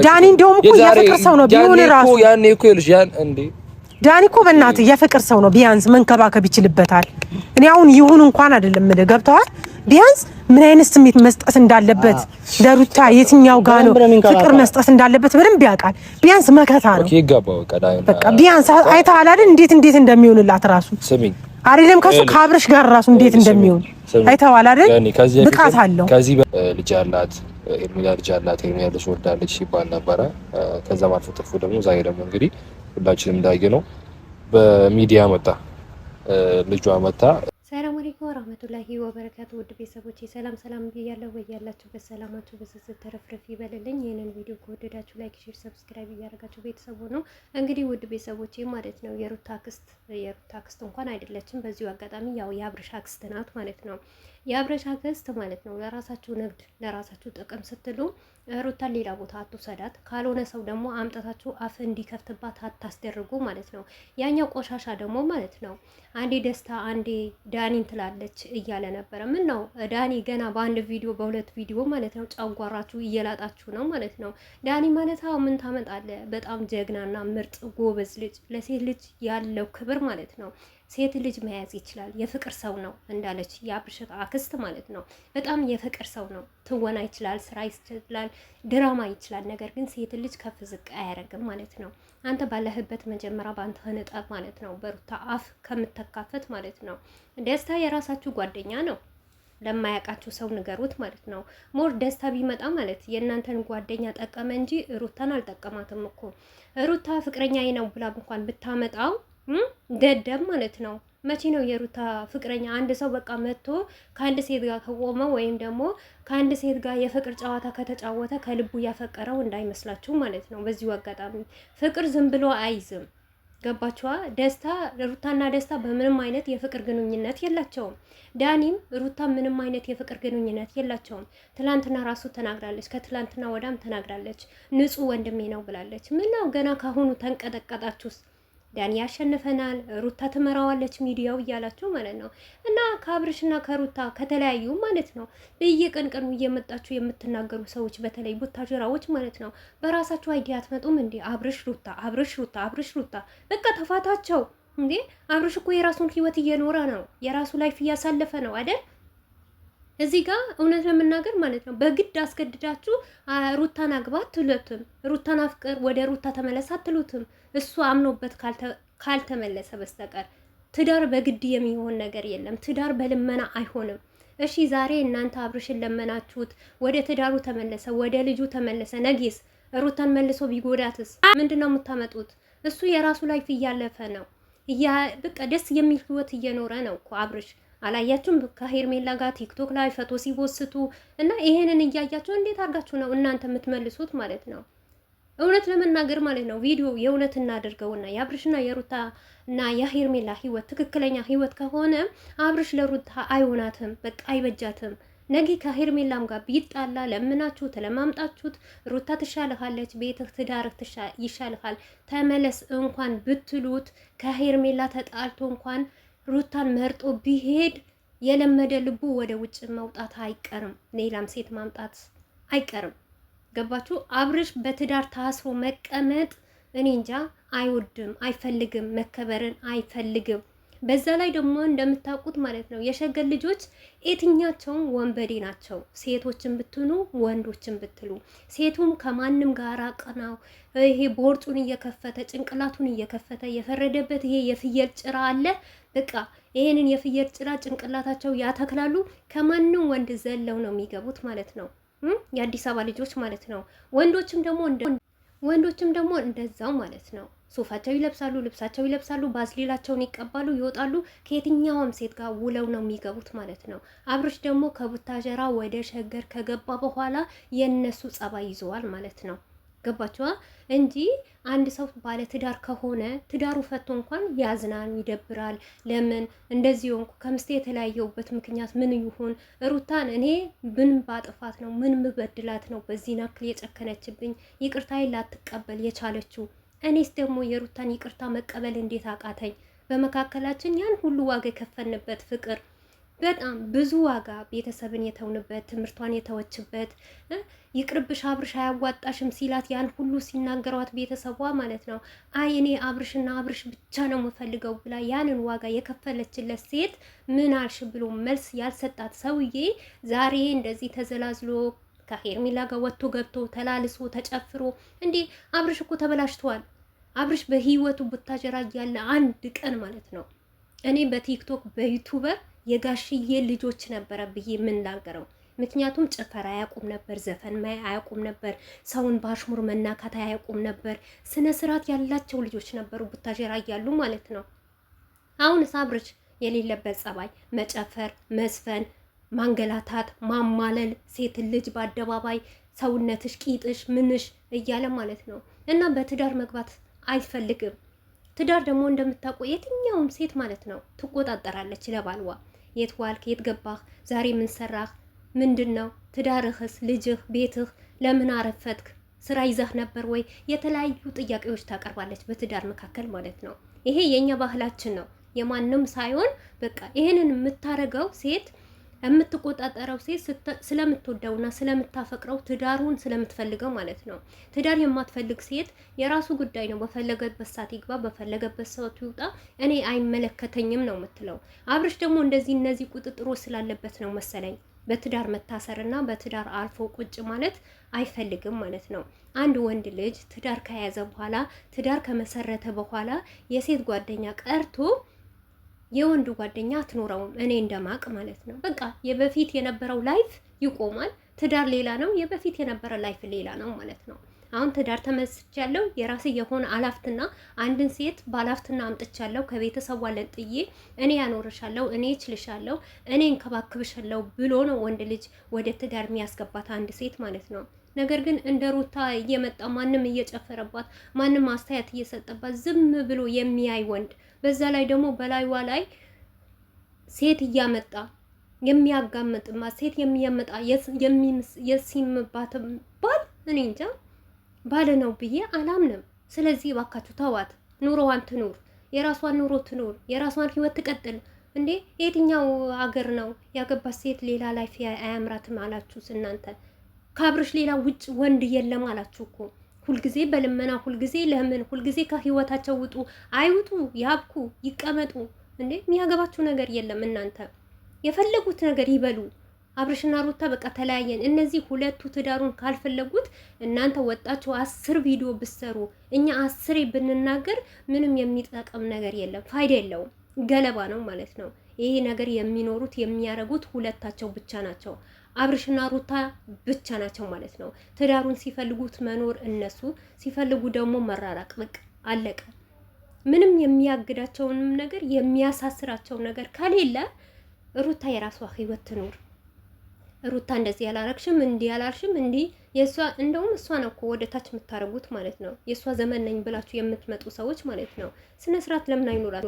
ዳኒ እንደውም እኮ የፍቅር ሰው ነው ቢሆን ራሱ ያኔ እኮ ይልሽ ያን እንዴ ዳኒ እኮ በእናትህ የፍቅር ሰው ነው ቢያንስ መንከባከብ ይችልበታል። እኔ አሁን ይሁን እንኳን አይደለም ገብተዋል ቢያንስ ምን አይነት ስሜት መስጠት እንዳለበት ለሩታ የትኛው ጋር ነው ፍቅር መስጠት እንዳለበት በደንብ ያውቃል። ቢያንስ መከታ ነው ኦኬ ይገባው በቃ ቢያንስ አይተሃል አይደል እንዴት እንደሚሆንላት ራሱ ስሚኝ አይደለም ከሱ ካብርሽ ጋር ራሱ እንዴት እንደሚሆን አይተሃል አይደል ብቃት አለው። ከዚህ ልጅ አላት ኤርሚላ ልጅ አላት ኤርሚላ ልጅ ወልዳለች ሲባል ነበረ። ከዛ ማልፎ ተርፎ ደግሞ ዛሬ ደግሞ እንግዲህ ሁላችንም እንዳየነው በሚዲያ መጣ ልጇ መጣ። ሰላም አለይኩም ወራህመቱላሂ ወበረካቱ። ውድ ቤተሰቦቼ ሰላም ብያለሁ። በያላችሁበት ሰላማችሁ በዝዝ ተረፍረፍ ይበልልኝ። ይሄንን ቪዲዮ ከወደዳችሁ ላይክ፣ ሼር፣ ሰብስክራይብ እያደረጋችሁ ቤተሰቡ ነው። እንግዲህ ውድ ቤተሰቦቼ ማለት ነው የሩታ አክስት እንኳን አይደለችም። በዚሁ አጋጣሚ ያው የአብርሽ አክስት ናት ማለት ነው። የአብርሽ አክስት ማለት ነው ለራሳችሁ ንግድ ለራሳችሁ ጥቅም ስትሉ ሩታን ሌላ ቦታ አትውሰዳት። ካልሆነ ሰው ደግሞ አምጣታችሁ አፍ እንዲከፍትባት አታስደርጉ ማለት ነው። ያኛው ቆሻሻ ደግሞ ማለት ነው አንዴ ደስታ አንዴ ዳኒን ትላለች እያለ ነበረ። ምን ነው ዳኒ ገና በአንድ ቪዲዮ በሁለት ቪዲዮ ማለት ነው ጨጓራችሁ እየላጣችሁ ነው ማለት ነው። ዳኒ ማለት ምን ታመጣለ? በጣም ጀግናና ምርጥ ጎበዝ ልጅ ለሴት ልጅ ያለው ክብር ማለት ነው። ሴት ልጅ መያዝ ይችላል። የፍቅር ሰው ነው እንዳለች የአብርሽ አክስት ማለት ነው። በጣም የፍቅር ሰው ነው። ትወና ይችላል፣ ስራ ይችላል፣ ድራማ ይችላል። ነገር ግን ሴት ልጅ ከፍ ዝቅ አያደርግም ማለት ነው። አንተ ባለህበት መጀመሪያ በአንተ ህንጣት ማለት ነው። በሩታ አፍ ከምትተካፈት ማለት ነው። ደስታ የራሳችሁ ጓደኛ ነው። ለማያውቃችሁ ሰው ንገሩት ማለት ነው። ሞር ደስታ ቢመጣ ማለት የእናንተን ጓደኛ ጠቀመ እንጂ ሩታን አልጠቀማትም እኮ። ሩታ ፍቅረኛዬ ነው ብላ እንኳን ብታመጣው ደደብ ማለት ነው። መቼ ነው የሩታ ፍቅረኛ አንድ ሰው በቃ መጥቶ ከአንድ ሴት ጋር ከቆመ ወይም ደግሞ ከአንድ ሴት ጋር የፍቅር ጨዋታ ከተጫወተ ከልቡ ያፈቀረው እንዳይመስላችሁ ማለት ነው። በዚሁ አጋጣሚ ፍቅር ዝም ብሎ አይዝም። ገባችኋ? ደስታ ሩታና ደስታ በምንም አይነት የፍቅር ግንኙነት የላቸውም። ዳኒም ሩታ ምንም አይነት የፍቅር ግንኙነት የላቸውም። ትላንትና ራሱ ተናግራለች፣ ከትላንትና ወዳም ተናግራለች። ንጹህ ወንድሜ ነው ብላለች። ምነው ገና ካሁኑ ተንቀጠቀጣችሁስ? ዳኒ ያሸንፈናል፣ ሩታ ትመራዋለች ሚዲያው እያላችሁ ማለት ነው። እና ከአብርሽና ከሩታ ከተለያዩ ማለት ነው በየቀን እየመጣችሁ የምትናገሩ ሰዎች በተለይ ቡታጅራዎች ማለት ነው በራሳችሁ አይዲያ አትመጡም እንዴ? አብርሽ ሩታ በቃ ተፋታቸው እንዴ! አብርሽ እኮ የራሱን ህይወት እየኖረ ነው፣ የራሱ ላይፍ እያሳለፈ ነው አይደል? እዚህ ጋር እውነት ለመናገር ማለት ነው በግድ አስገድዳችሁ ሩታን አግባት ትሉትም፣ ሩታን አፍቅር ወደ ሩታ ተመለስ አትሉትም። እሱ አምኖበት ካልተመለሰ በስተቀር ትዳር በግድ የሚሆን ነገር የለም። ትዳር በልመና አይሆንም። እሺ ዛሬ እናንተ አብርሽን ለመናችሁት፣ ወደ ትዳሩ ተመለሰ፣ ወደ ልጁ ተመለሰ። ነጊስ ሩታን መልሶ ቢጎዳትስ ምንድነው የምታመጡት? እሱ የራሱ ላይፍ እያለፈ ነው። በቃ ደስ የሚል ህይወት እየኖረ ነው እኮ አብርሽ። አላያችሁም? ከሄርሜላ ጋር ቲክቶክ ላይ ፎቶ ሲወስቱ እና ይሄንን እያያችሁ እንዴት አድርጋችሁ ነው እናንተ የምትመልሱት ማለት ነው? እውነት ለመናገር ማለት ነው ቪዲዮ የእውነት እናድርገውና የአብርሽና የሩታ እና የሄርሜላ ህይወት ትክክለኛ ህይወት ከሆነ አብርሽ ለሩታ አይሆናትም፣ በቃ አይበጃትም። ነገ ከሄርሜላም ጋር ቢጣላ ለምናችሁት ለማምጣችሁት ሩታ ትሻልሃለች፣ ቤትህ ትዳርህ ይሻልሃል፣ ተመለስ እንኳን ብትሉት ከሄርሜላ ተጣልቶ እንኳን ሩታን መርጦ ቢሄድ የለመደ ልቡ ወደ ውጭ መውጣት አይቀርም፣ ሌላም ሴት ማምጣት አይቀርም። ገባችሁ? አብርሽ በትዳር ታስሮ መቀመጥ እኔ እንጃ አይወድም፣ አይፈልግም፣ መከበርን አይፈልግም። በዛ ላይ ደግሞ እንደምታውቁት ማለት ነው የሸገር ልጆች የትኛቸውም ወንበዴ ናቸው። ሴቶችን ብትሉ ወንዶችን ብትሉ ሴቱም ከማንም ጋር ቀናው ይሄ ቦርጩን እየከፈተ ጭንቅላቱን እየከፈተ የፈረደበት ይሄ የፍየል ጭራ አለ። በቃ ይሄንን የፍየል ጭራ ጭንቅላታቸው ያተክላሉ። ከማንም ወንድ ዘለው ነው የሚገቡት ማለት ነው። የአዲስ አበባ ልጆች ማለት ነው። ወንዶችም ደግሞ እንደዛው ማለት ነው። ሱፋቸው ይለብሳሉ፣ ልብሳቸው ይለብሳሉ፣ ባዝሊላቸውን ይቀባሉ፣ ይወጣሉ። ከየትኛውም ሴት ጋር ውለው ነው የሚገቡት ማለት ነው። አብርሽ ደግሞ ከቡታጀራ ወደ ሸገር ከገባ በኋላ የነሱ ጸባይ ይዘዋል ማለት ነው። ገባችኋ? እንጂ አንድ ሰው ባለ ትዳር ከሆነ ትዳሩ ፈቶ እንኳን ያዝናል፣ ይደብራል። ለምን እንደዚህ ሆንኩ ከምስቴ የተለያየውበት ምክንያት ምን ይሁን? ሩታን እኔ ምን ባጥፋት ነው ምን ምበድላት ነው በዚህ ናክል የጨከነችብኝ ይቅርታዬን ላትቀበል የቻለችው? እኔስ ደግሞ የሩታን ይቅርታ መቀበል እንዴት አቃተኝ? በመካከላችን ያን ሁሉ ዋጋ የከፈንበት ፍቅር በጣም ብዙ ዋጋ ቤተሰብን የተውንበት ትምህርቷን የተወችበት ይቅርብሽ አብርሽ አያዋጣሽም ሲላት ያን ሁሉ ሲናገሯት ቤተሰቧ ማለት ነው። አይ እኔ አብርሽና አብርሽ ብቻ ነው የምፈልገው ብላ ያንን ዋጋ የከፈለችለት ሴት ምን አልሽ ብሎ መልስ ያልሰጣት ሰውዬ ዛሬ እንደዚህ ተዘላዝሎ ከሄርሜላ ጋር ወጥቶ ገብቶ ተላልሶ ተጨፍሮ እንዴ! አብርሽ እኮ ተበላሽቷል። አብርሽ በህይወቱ ቡታጀራ ያለ አንድ ቀን ማለት ነው እኔ በቲክቶክ በዩቱበር የጋሽዬ ልጆች ነበረ ብዬ የምናገረው። ምክንያቱም ጭፈራ አያውቁም ነበር፣ ዘፈን አያውቁም ነበር፣ ሰውን በአሽሙር መናካት አያውቁም ነበር። ስነ ስርዓት ያላቸው ልጆች ነበሩ ቡታጀራ እያሉ ማለት ነው። አሁንስ አብርሽ የሌለበት ጸባይ፣ መጨፈር፣ መዝፈን፣ ማንገላታት፣ ማማለል፣ ሴት ልጅ በአደባባይ ሰውነትሽ፣ ቂጥሽ፣ ምንሽ እያለ ማለት ነው። እና በትዳር መግባት አይፈልግም። ትዳር ደግሞ እንደምታውቀው የትኛውም ሴት ማለት ነው ትቆጣጠራለች ለባልዋ። የት ዋልክ፣ የት ገባህ፣ ዛሬ ምን ሰራህ፣ ምንድነው ትዳርህስ፣ ልጅህ፣ ቤትህ፣ ለምን አረፈትክ፣ ስራ ይዘህ ነበር ወይ፣ የተለያዩ ጥያቄዎች ታቀርባለች በትዳር መካከል ማለት ነው። ይሄ የኛ ባህላችን ነው፣ የማንም ሳይሆን በቃ ይሄንን የምታረገው ሴት የምትቆጣጠረው ሴት ስለምትወደውና ስለምታፈቅረው ትዳሩን ስለምትፈልገው ማለት ነው። ትዳር የማትፈልግ ሴት የራሱ ጉዳይ ነው፣ በፈለገበት ሰዓት ይግባ፣ በፈለገበት ሰዓት ይውጣ፣ እኔ አይመለከተኝም ነው የምትለው። አብርሽ ደግሞ እነዚህ ቁጥጥሮ ስላለበት ነው መሰለኝ በትዳር መታሰርና በትዳር አልፎ ቁጭ ማለት አይፈልግም ማለት ነው። አንድ ወንድ ልጅ ትዳር ከያዘ በኋላ ትዳር ከመሰረተ በኋላ የሴት ጓደኛ ቀርቶ የወንዱ ጓደኛ አትኖረውም። እኔ እንደማቅ ማለት ነው። በቃ የበፊት የነበረው ላይፍ ይቆማል። ትዳር ሌላ ነው፣ የበፊት የነበረ ላይፍ ሌላ ነው ማለት ነው። አሁን ትዳር ተመስቻለሁ፣ የራሴ የሆነ አላፍትና አንድን ሴት ባላፍትና አምጥቻለሁ፣ ከቤተሰቧ ለጥዬ እኔ ያኖርሻለሁ፣ እኔ እችልሻለሁ፣ እኔ እንከባክብሻለሁ ብሎ ነው ወንድ ልጅ ወደ ትዳር የሚያስገባት አንድ ሴት ማለት ነው። ነገር ግን እንደ ሩታ እየመጣ ማንም እየጨፈረባት ማንም አስተያየት እየሰጠባት ዝም ብሎ የሚያይ ወንድ፣ በዛ ላይ ደግሞ በላይዋ ላይ ሴት እያመጣ የሚያጋምጥባት ሴት የሚያመጣ የሲምባት ባል እኔ እንጃ ባል ነው ብዬ አላምንም። ስለዚህ እባካችሁ ተዋት፣ ኑሮዋን ትኑር፣ የራሷን ኑሮ ትኑር፣ የራሷን ህይወት ትቀጥል። እንዴ የትኛው አገር ነው ያገባች ሴት ሌላ ላይፍ አያምራትም አላችሁስ እናንተ? ከአብርሽ ሌላ ውጭ ወንድ የለም አላችሁ እኮ። ሁልጊዜ በልመና ሁልጊዜ ለምን ሁልጊዜ ከህይወታቸው ውጡ። አይውጡ፣ ያብኩ፣ ይቀመጡ። እንዴ የሚያገባችሁ ነገር የለም። እናንተ የፈለጉት ነገር ይበሉ። አብርሽና ሩታ በቃ ተለያየን። እነዚህ ሁለቱ ትዳሩን ካልፈለጉት እናንተ ወጣችሁ 10 ቪዲዮ ብሰሩ እኛ 10 ብንናገር ምንም የሚጠቅም ነገር የለም፣ ፋይዳ የለውም፣ ገለባ ነው ማለት ነው። ይሄ ነገር የሚኖሩት የሚያረጉት ሁለታቸው ብቻ ናቸው፣ አብርሽና ሩታ ብቻ ናቸው ማለት ነው። ትዳሩን ሲፈልጉት መኖር እነሱ ሲፈልጉ ደግሞ መራራቅ፣ በቃ አለቀ። ምንም የሚያግዳቸውንም ነገር የሚያሳስራቸው ነገር ከሌለ ሩታ የራሷ ህይወት ትኑር። ሩታ እንደዚህ ያላረግሽም እንዲህ ያላልሽም እንዲህ የሷ እንደውም እሷ ነው እኮ ወደ ታች የምታረጉት ማለት ነው። የሷ ዘመን ነኝ ብላችሁ የምትመጡ ሰዎች ማለት ነው። ስነ ስርዓት ለምን አይኖራል?